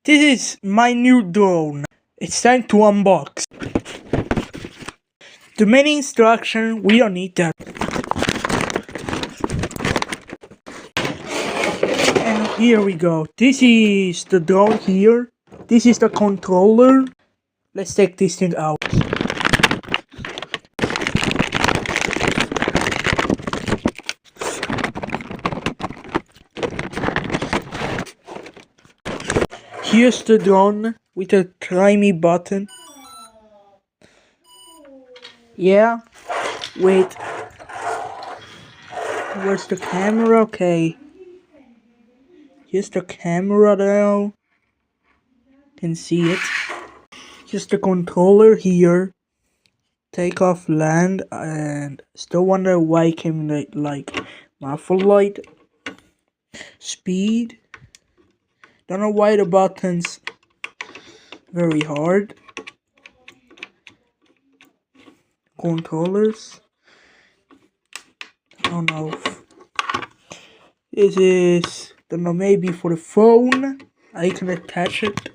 This is my new drone. It's time to unbox. The main instruction, we don't need that. And here we go. This is the drone here. This is the controller. Let's take this thing out. Here's the drone with a tiny button. Yeah, wait. Where's the camera? Okay. Here's the camera now. Can see it. Here's the controller here. Take off, land, and still wonder why it came like muffle light. Speed. Don't know why the buttons very hard. Controllers. I don't know. This is, don't know, maybe for the phone. I can attach it.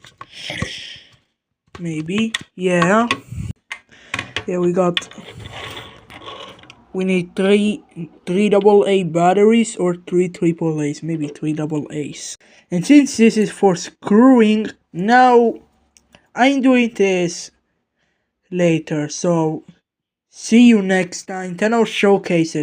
Maybe. Yeah. Here we got. We need three AA batteries or three AAAs. Maybe three AAs. And since this is for screwing, now I'm doing this later. So see you next time. Then I'll showcase it.